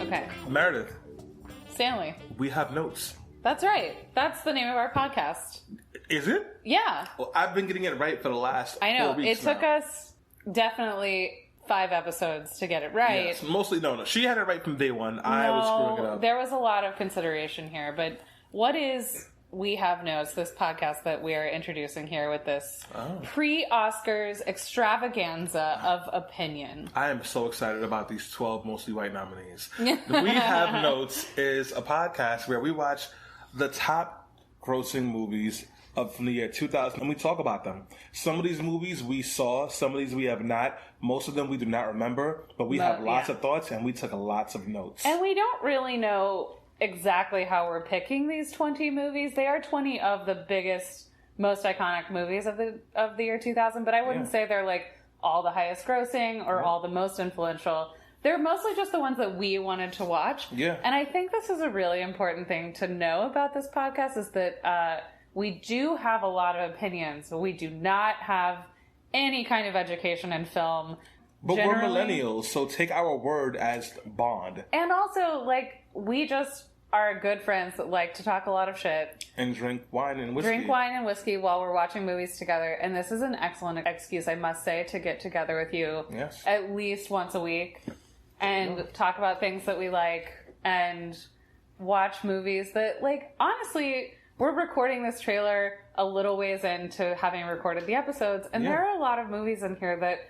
Okay. Meredith, Stanley. we have notes. That's right. That's the name of our podcast. Is it? Yeah. Well, I've been getting it right for the last I know. 4 weeks It took now. us definitely 5 episodes to get it right. Yes, mostly, no. She had it right from day one. I was screwing it up. There was a lot of consideration here, but what is We Have Notes, this podcast that we are introducing here with this pre-Oscars extravaganza of opinion? I am so excited about these 12 mostly white nominees. We Have Notes is a podcast where we watch the top grossing movies from the year 2000 and we talk about them. Some of these movies we saw, some of these we have not. Most of them we do not remember, but we have lots of thoughts and we took lots of notes. And we don't really know exactly how we're picking these 20 movies. They are 20 of the biggest, most iconic movies of the year 2000, but I wouldn't say they're like all the highest grossing or all the most influential. They're mostly just the ones that we wanted to watch. Yeah. And I think this is a really important thing to know about this podcast is that we do have a lot of opinions, but we do not have any kind of education in film. But generally. we're millennials, so take our word as bond. And also, like, we just are good friends that like to talk a lot of shit. And drink wine and whiskey. Drink wine and whiskey while we're watching movies together. And this is an excellent excuse, I must say, to get together with you at least once a week and talk about things that we like and watch movies that, like, honestly, we're recording this trailer a little ways into having recorded the episodes. And there are a lot of movies in here that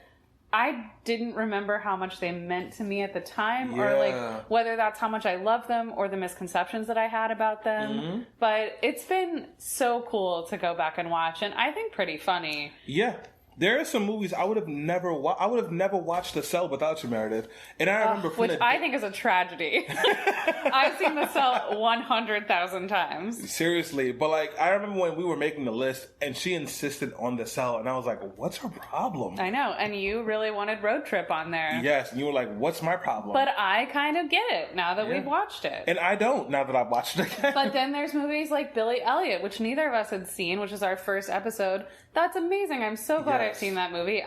I didn't remember how much they meant to me at the time, or like whether that's how much I love them or the misconceptions that I had about them. But it's been so cool to go back and watch, and I think pretty funny. Yeah. There are some movies I would have never watched The Cell without you, Meredith. And I remember which I think is a tragedy. I've seen The Cell 100,000 times. Seriously, but like I remember when we were making the list and she insisted on The Cell and I was like, what's her problem? I know, and you really wanted Road Trip on there. Yes, and you were like, what's my problem? But I kind of get it now that we've watched it. And I don't now that I've watched it again. But then there's movies like Billy Elliot, which neither of us had seen, which is our first episode. That's amazing. I'm so glad I've seen that movie.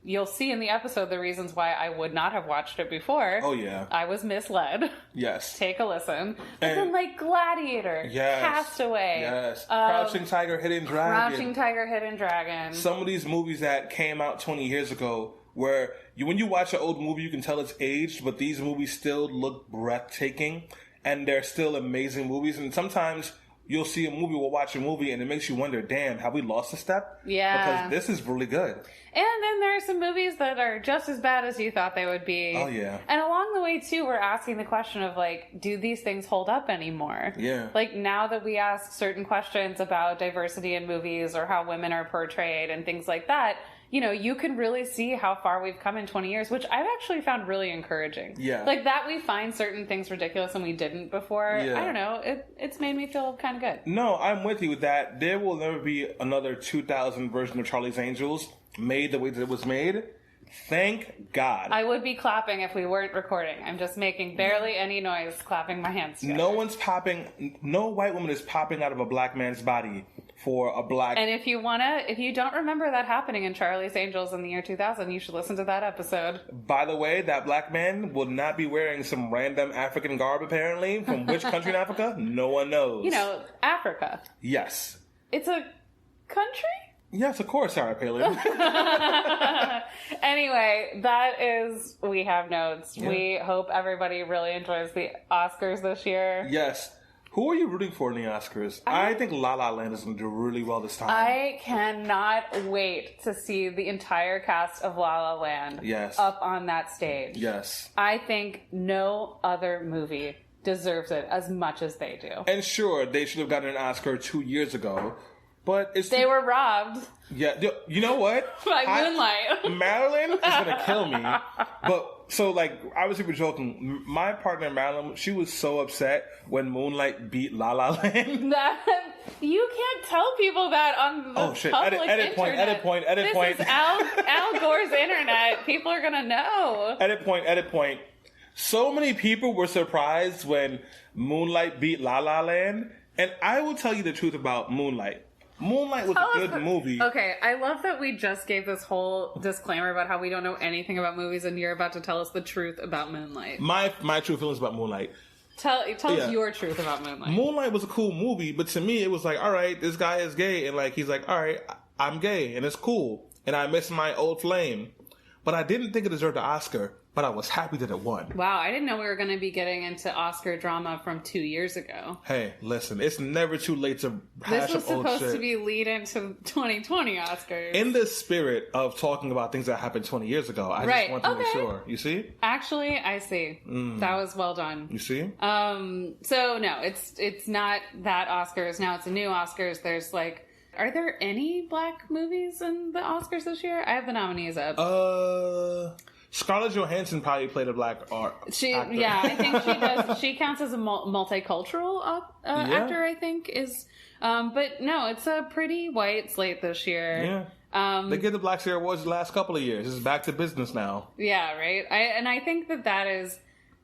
You'll see in the episode the reasons why I would not have watched it before. Oh, yeah. I was misled. Yes. Take a listen. But then, like, Gladiator. Yes. Castaway. Yes. Crouching Tiger, Hidden Dragon. Crouching Tiger, Hidden Dragon. Some of these movies that came out 20 years ago where when you watch an old movie, you can tell it's aged, but these movies still look breathtaking and they're still amazing movies. And sometimes you'll see a movie, we'll watch a movie, and it makes you wonder, damn, have we lost a step? Yeah. Because this is really good. And then there are some movies that are just as bad as you thought they would be. Oh, yeah. And along the way, too, we're asking the question of, like, do these things hold up anymore? Yeah. Like, now that we ask certain questions about diversity in movies or how women are portrayed and things like that, you know, you can really see how far we've come in 20 years, which I've actually found really encouraging. Yeah. Like, that we find certain things ridiculous and we didn't before. Yeah. I don't know. It's made me feel kind of good. No, I'm with you with that. There will never be another 2000 version of Charlie's Angels made the way that it was made. Thank God. I would be clapping if we weren't recording. I'm just making barely any noise clapping my hands together. No white woman is popping out of a black man's body for a black... And if you don't remember that happening in Charlie's Angels in the year 2000, you should listen to that episode. By the way, that black man will not be wearing some random African garb, apparently. From which country in Africa? No one knows. You know, Africa. Yes. It's a country? Yes, of course, Sarah Palin. Anyway, that is We Have Notes. Yeah. We hope everybody really enjoys the Oscars this year. Yes. Who are you rooting for in the Oscars? I think La La Land is going to do really well this time. I cannot wait to see the entire cast of La La Land up on that stage. Yes. I think no other movie deserves it as much as they do. And sure, they should have gotten an Oscar 2 years ago. But they were robbed. Yeah, you know what? By Moonlight. Marilyn is gonna kill me. But so, like, obviously we're joking. My partner Marilyn, she was so upset when Moonlight beat La La Land. That you can't tell people that on the public edit point. This is Al Gore's internet. People are gonna know. Edit point. So many people were surprised when Moonlight beat La La Land, and I will tell you the truth about Moonlight. Moonlight was a good movie. Okay, I love that we just gave this whole disclaimer about how we don't know anything about movies, and you're about to tell us the truth about Moonlight. My true feelings about Moonlight. Tell us your truth about Moonlight. Moonlight was a cool movie, but to me, it was like, all right, this guy is gay, and like he's like, all right, I'm gay, and it's cool, and I miss my old flame, but I didn't think it deserved an Oscar. But I was happy that it won. Wow, I didn't know we were going to be getting into Oscar drama from 2 years ago. Hey, listen, it's never too late to hash up old shit. This was supposed to be lead into 2020 Oscars. In the spirit of talking about things that happened 20 years ago, I just want to make sure. You see? Actually, I see. That was well done. You see? So no, it's not that Oscars. Now it's a new Oscars. There's like, are there any black movies in the Oscars this year? I have the nominees up. Scarlett Johansson probably played a black actor. Yeah, I think she does. She counts as a multicultural actor, I think, is. But no, it's a pretty white slate this year. Yeah. They give the Black Sphere Awards the last couple of years. It's back to business now. Yeah, right. I think that is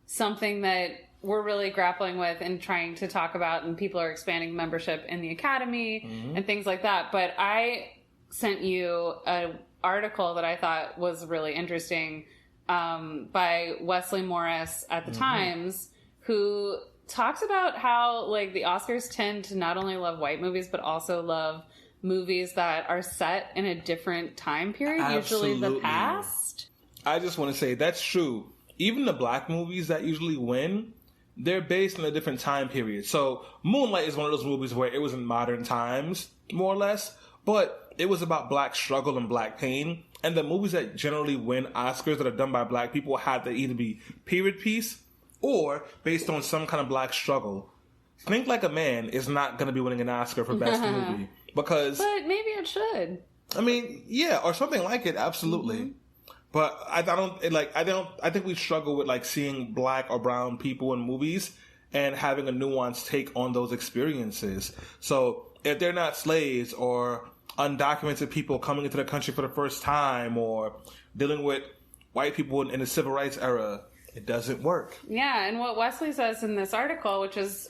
something that we're really grappling with and trying to talk about, and people are expanding membership in the Academy and things like that. But I sent you an article that I thought was really interesting. By Wesley Morris at the Times, who talks about how like the Oscars tend to not only love white movies but also love movies that are set in a different time period, usually the past. I just want to say that's true. Even the black movies that usually win, they're based in a different time period. So Moonlight is one of those movies where it was in modern times, more or less, but it was about black struggle and black pain. And the movies that generally win Oscars that are done by black people have to either be period piece or based on some kind of black struggle. Think Like a Man is not going to be winning an Oscar for Best Movie because... But maybe it should. I mean, yeah, or something like it, absolutely. But I think we struggle with like seeing black or brown people in movies and having a nuanced take on those experiences. So if they're not slaves or undocumented people coming into the country for the first time or dealing with white people in the civil rights era, it doesn't work. Yeah, and what Wesley says in this article, which is,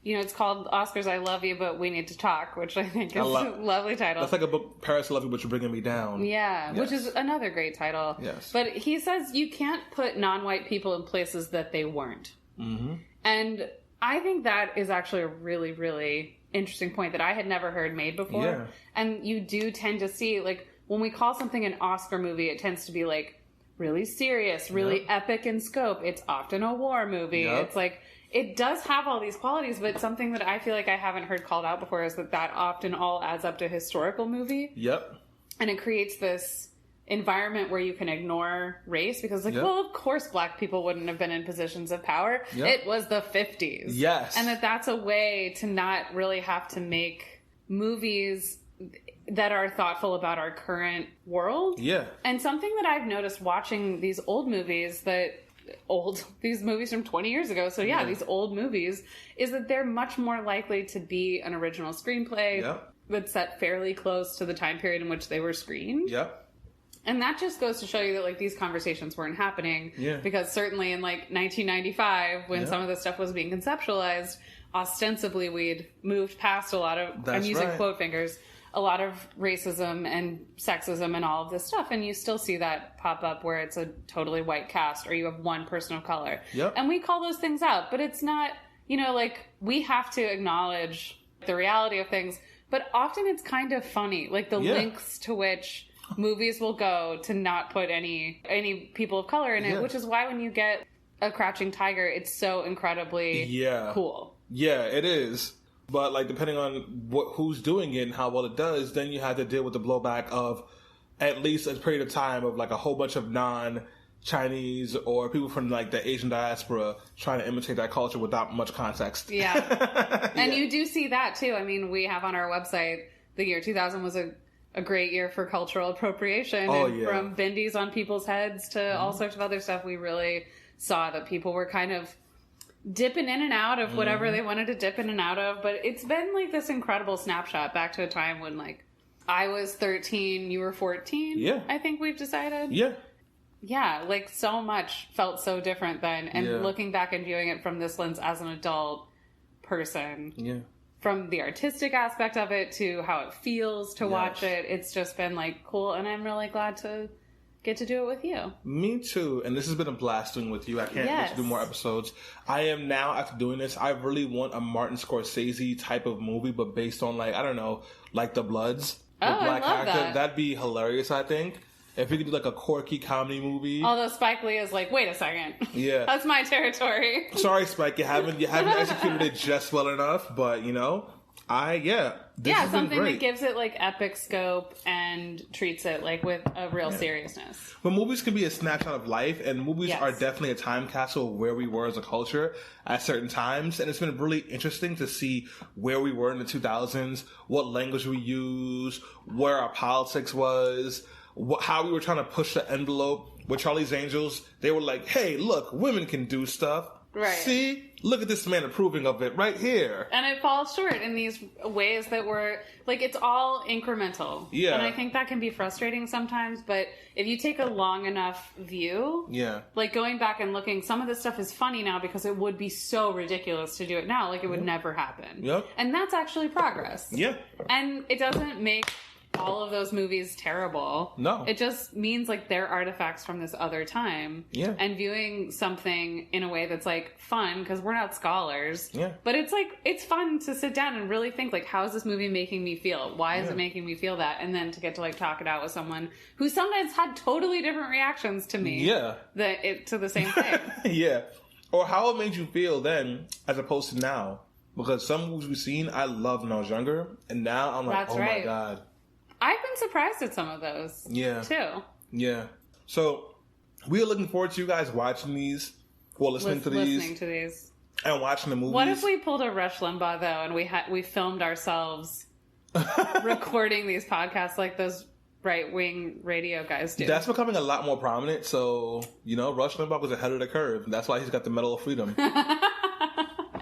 it's called Oscars, I Love You, But We Need to Talk, which I think is a lovely title. That's like a book, Paris, I Love You, But You're Bringing Me Down. Yeah, yes. Which is another great title. Yes. But he says you can't put non-white people in places that they weren't. Mm-hmm. And I think that is actually a really, really interesting point that I had never heard made before. Yeah. And you do tend to see, like, when we call something an Oscar movie, it tends to be, like, really serious, really epic in scope. It's often a war movie. It's like, it does have all these qualities, but something that I feel like I haven't heard called out before is that often all adds up to a historical movie. Yep. And it creates this environment where you can ignore race because, like, well, of course black people wouldn't have been in positions of power. It was the 50s. Yes. And that's a way to not really have to make movies that are thoughtful about our current world. Yeah. And something that I've noticed watching these old movies these movies from 20 years ago, so these old movies, is that they're much more likely to be an original screenplay that's set fairly close to the time period in which they were screened. Yep. And that just goes to show you that, like, these conversations weren't happening. Yeah. Because certainly in, like, 1995, when some of this stuff was being conceptualized, ostensibly we'd moved past a lot of, I'm using quote fingers, a lot of racism and sexism and all of this stuff. And you still see that pop up where it's a totally white cast or you have one person of color. Yep. And we call those things out. But it's not, like, we have to acknowledge the reality of things. But often it's kind of funny. Like, the lengths to which movies will go to not put any people of color in it, which is why when you get A Crouching Tiger, it's so incredibly cool. Yeah, it is. But, like, depending on who's doing it and how well it does, then you have to deal with the blowback of at least a period of time of, like, a whole bunch of non-Chinese or people from, like, the Asian diaspora trying to imitate that culture without much context. Yeah. And you do see that, too. I mean, we have on our website, the year 2000 was a great year for cultural appropriation. From bendies on people's heads to all sorts of other stuff, we really saw that people were kind of dipping in and out of whatever they wanted to dip in and out of. But it's been like this incredible snapshot back to a time when, like, I was 13, you were 14. Yeah. I think we've decided. Yeah. Yeah, like, so much felt so different then. And looking back and viewing it from this lens as an adult person. Yeah. from the artistic aspect of it to how it feels to watch it. It's just been like cool, and I'm really glad to get to do it with you. Me too. And this has been a blast doing with you. I can't wait to do more episodes. I am now, after doing this, I really want a Martin Scorsese type of movie, but based on like, I don't know, like The Bloods. Oh, Black I love that. That'd be hilarious, I think. If we could do like a quirky comedy movie. Although Spike Lee is like, wait a second. Yeah. That's my territory. Sorry, Spike, you haven't executed it just well enough, but you know, something that gives it like epic scope and treats it like with a real seriousness. But movies can be a snapshot of life, and movies are definitely a time capsule of where we were as a culture at certain times. And it's been really interesting to see where we were in the 2000s, what language we used, where our politics was, how we were trying to push the envelope. With Charlie's Angels, they were like, hey, look, women can do stuff. Right. See? Look at this man approving of it right here. And it falls short in these ways that were, like, it's all incremental. Yeah. And I think that can be frustrating sometimes, but if you take a long enough view, like going back and looking, some of this stuff is funny now because it would be so ridiculous to do it now. Like, it would never happen. Yep. And that's actually progress. Yeah. And it doesn't make all of those movies terrible. No. It just means like they're artifacts from this other time. Yeah. And viewing something in a way that's like fun, because we're not scholars. Yeah. But it's like, it's fun to sit down and really think like, how is this movie making me feel? Why is it making me feel that? And then to get to like talk it out with someone who sometimes had totally different reactions to me. Yeah. To the same thing. Yeah. Or how it made you feel then as opposed to now. Because some movies we've seen, I loved when I was younger. And now I'm like, my God. I've been surprised at some of those. Yeah. Too. Yeah. So we are looking forward to you guys watching these, or listening to these. And watching the movies. What if we pulled a Rush Limbaugh, though, and we filmed ourselves recording these podcasts like those right-wing radio guys do? That's becoming a lot more prominent. So, you know, Rush Limbaugh was ahead of the curve. That's why he's got the Medal of Freedom.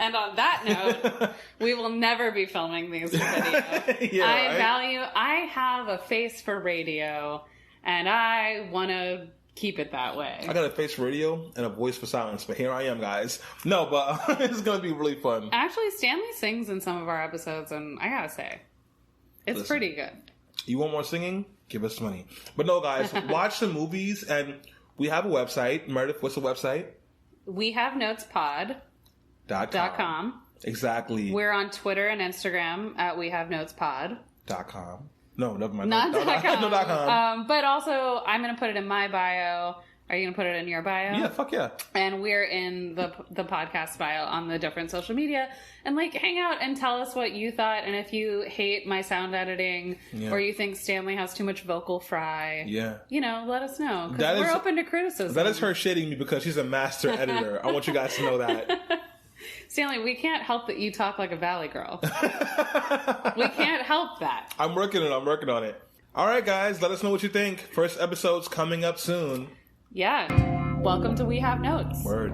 And on that note, we will never be filming these for video. I have a face for radio, and I want to keep it that way. I got a face for radio and a voice for silence, but here I am, guys. No, but it's going to be really fun. Actually, Stanley sings in some of our episodes, and I gotta say, it's pretty good. You want more singing? Give us money. But no, guys, watch the movies, and we have a website. Meredith, what's the website? WeHaveNotesPod.com. Exactly. We're on Twitter and Instagram at WeHaveNotesPod.com. No, never mind. Not .com. No, .com. But also, I'm going to put it in my bio. Are you going to put it in your bio? Yeah, fuck yeah. And we're in the podcast bio on the different social media. And, like, hang out and tell us what you thought. And if you hate my sound editing or you think Stanley has too much vocal fry, you know, let us know. Because we're open to criticism. That is her shading me because she's a master editor. I want you guys to know that. Stanley, we can't help that you talk like a Valley girl. We can't help that. I'm working on it. All right, guys, let us know what you think. First episode's coming up soon. Yeah. Welcome to We Have Notes. Word.